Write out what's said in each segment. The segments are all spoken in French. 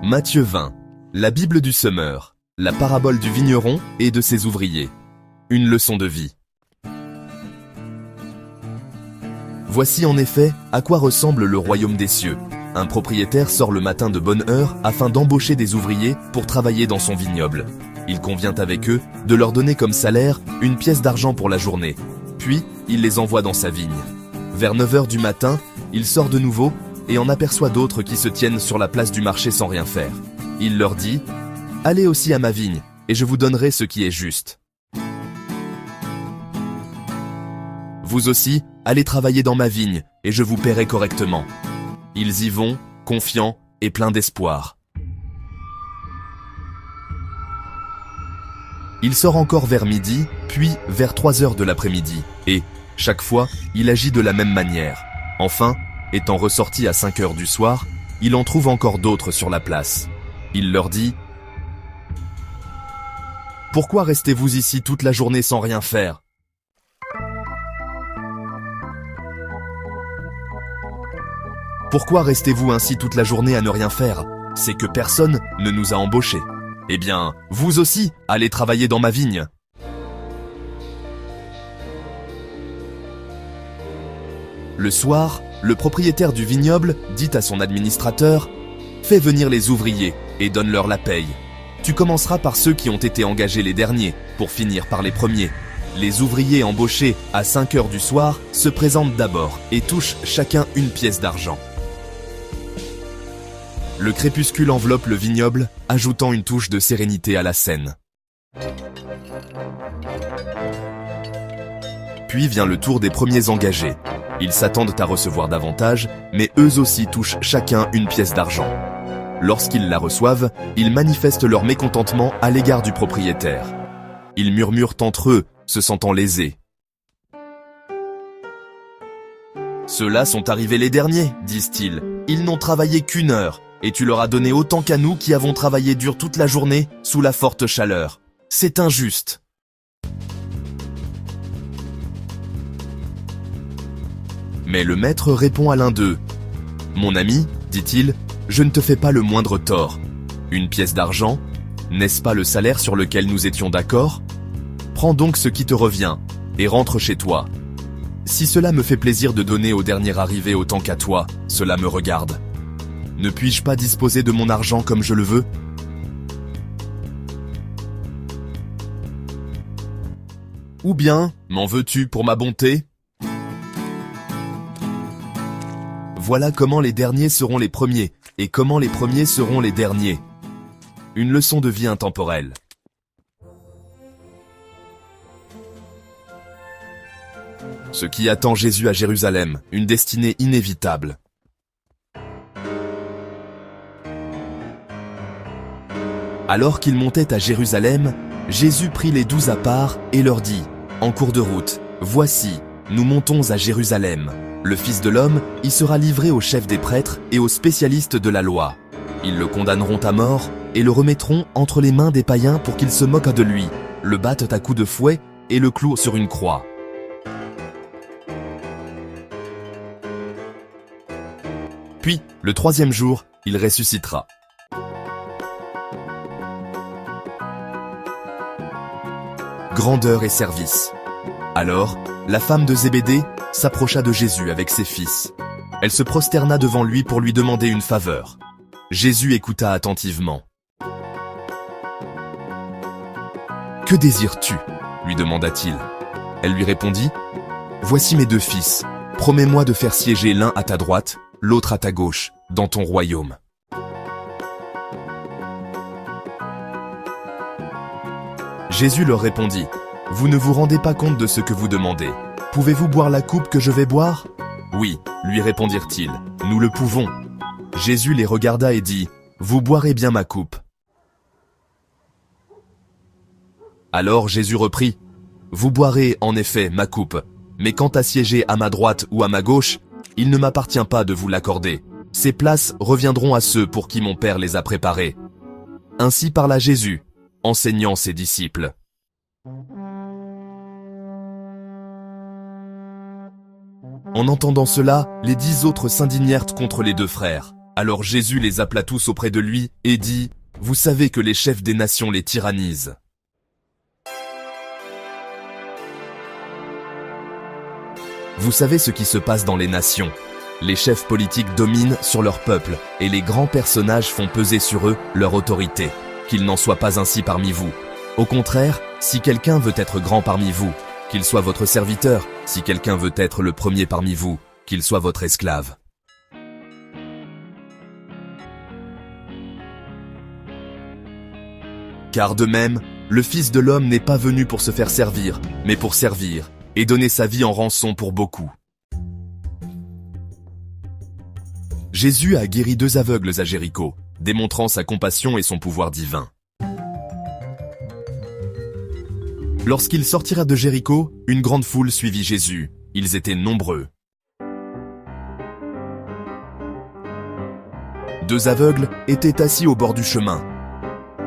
Matthieu 20, la Bible du semeur, la parabole du vigneron et de ses ouvriers. Une leçon de vie. Voici en effet à quoi ressemble le royaume des cieux. Un propriétaire sort le matin de bonne heure afin d'embaucher des ouvriers pour travailler dans son vignoble. Il convient avec eux de leur donner comme salaire une pièce d'argent pour la journée. Puis, il les envoie dans sa vigne. Vers 9 heures du matin, il sort de nouveau et en aperçoit d'autres qui se tiennent sur la place du marché sans rien faire. Il leur dit « Allez aussi à ma vigne, et je vous donnerai ce qui est juste. Vous aussi, allez travailler dans ma vigne, et je vous paierai correctement. » Ils y vont, confiants et pleins d'espoir. Il sort encore vers midi, puis vers 3 heures de l'après-midi, et, chaque fois, il agit de la même manière. Enfin, étant ressorti à 5 heures du soir, il en trouve encore d'autres sur la place. Il leur dit « Pourquoi restez-vous ici toute la journée sans rien faire ? Pourquoi restez-vous ainsi toute la journée à ne rien faire ? C'est que personne ne nous a embauchés. Eh bien, vous aussi, allez travailler dans ma vigne. » Le soir, le propriétaire du vignoble dit à son administrateur « Fais venir les ouvriers et donne-leur la paye. Tu commenceras par ceux qui ont été engagés les derniers, pour finir par les premiers. » Les ouvriers embauchés à 5 heures du soir se présentent d'abord et touchent chacun une pièce d'argent. Le crépuscule enveloppe le vignoble, ajoutant une touche de sérénité à la scène. Puis vient le tour des premiers engagés. Ils s'attendent à recevoir davantage, mais eux aussi touchent chacun une pièce d'argent. Lorsqu'ils la reçoivent, ils manifestent leur mécontentement à l'égard du propriétaire. Ils murmurent entre eux, se sentant lésés. « Ceux-là sont arrivés les derniers, disent-ils. Ils n'ont travaillé qu'1 heure, et tu leur as donné autant qu'à nous qui avons travaillé dur toute la journée sous la forte chaleur. C'est injuste. » Mais le maître répond à l'un d'eux. « Mon ami, dit-il, je ne te fais pas le moindre tort. Une pièce d'argent, n'est-ce pas le salaire sur lequel nous étions d'accord ? Prends donc ce qui te revient, et rentre chez toi. Si cela me fait plaisir de donner au dernier arrivé autant qu'à toi, cela me regarde. Ne puis-je pas disposer de mon argent comme je le veux ? Ou bien, m'en veux-tu pour ma bonté ? Voilà comment les derniers seront les premiers, et comment les premiers seront les derniers. Une leçon de vie intemporelle. Ce qui attend Jésus à Jérusalem, une destinée inévitable. Alors qu'il montait à Jérusalem, Jésus prit les 12 à part et leur dit, en cours de route, « Voici, nous montons à Jérusalem. Le Fils de l'homme y sera livré aux chefs des prêtres et aux spécialistes de la loi. Ils le condamneront à mort et le remettront entre les mains des païens pour qu'ils se moquent de lui, le battent à coups de fouet et le clouent sur une croix. Puis, le 3e jour, il ressuscitera. » Grandeur et service. Alors, la femme de Zébédée s'approcha de Jésus avec ses fils. Elle se prosterna devant lui pour lui demander une faveur. Jésus écouta attentivement. « Que désires-tu » lui demanda-t-il. Elle lui répondit « Voici mes 2 fils. Promets-moi de faire siéger l'un à ta droite, l'autre à ta gauche, dans ton royaume. » Jésus leur répondit, « Vous ne vous rendez pas compte de ce que vous demandez. Pouvez-vous boire la coupe que je vais boire ?»« Oui, lui répondirent-ils, nous le pouvons. » Jésus les regarda et dit, « Vous boirez bien ma coupe. » Alors Jésus reprit, « Vous boirez en effet ma coupe, mais quant à siéger à ma droite ou à ma gauche, il ne m'appartient pas de vous l'accorder. Ces places reviendront à ceux pour qui mon Père les a préparées. » Ainsi parla Jésus, enseignant ses disciples. En entendant cela, les 10 autres s'indignèrent contre les 2 frères. Alors Jésus les appela tous auprès de lui et dit, « Vous savez que les chefs des nations les tyrannisent. Vous savez ce qui se passe dans les nations. Les chefs politiques dominent sur leur peuple et les grands personnages font peser sur eux leur autorité. Qu'il n'en soit pas ainsi parmi vous. Au contraire, si quelqu'un veut être grand parmi vous, qu'il soit votre serviteur. Si quelqu'un veut être le premier parmi vous, qu'il soit votre esclave. » Car de même, le Fils de l'homme n'est pas venu pour se faire servir, mais pour servir, et donner sa vie en rançon pour beaucoup. Jésus a guéri 2 aveugles à Jéricho, démontrant sa compassion et son pouvoir divin. Lorsqu'il sortira de Jéricho, une grande foule suivit Jésus. Ils étaient nombreux. 2 aveugles étaient assis au bord du chemin.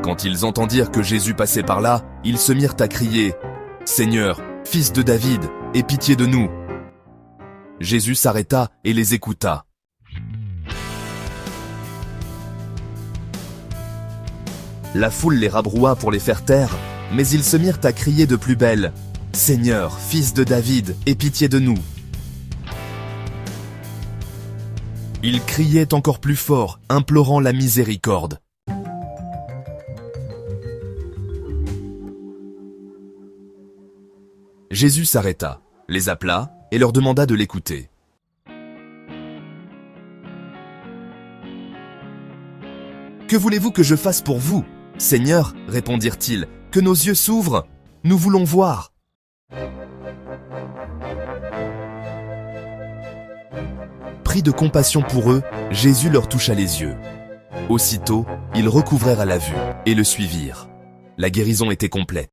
Quand ils entendirent que Jésus passait par là, ils se mirent à crier « Seigneur, Fils de David, aie pitié de nous !» Jésus s'arrêta et les écouta. La foule les rabroua pour les faire taire, mais ils se mirent à crier de plus belle « Seigneur, Fils de David, aie pitié de nous !» Ils criaient encore plus fort, implorant la miséricorde. Jésus s'arrêta, les appela et leur demanda de l'écouter. « Que voulez-vous que je fasse pour vous ? Seigneur, répondirent-ils, que nos yeux s'ouvrent, nous voulons voir. » Pris de compassion pour eux, Jésus leur toucha les yeux. Aussitôt, ils recouvrèrent à la vue et le suivirent. La guérison était complète.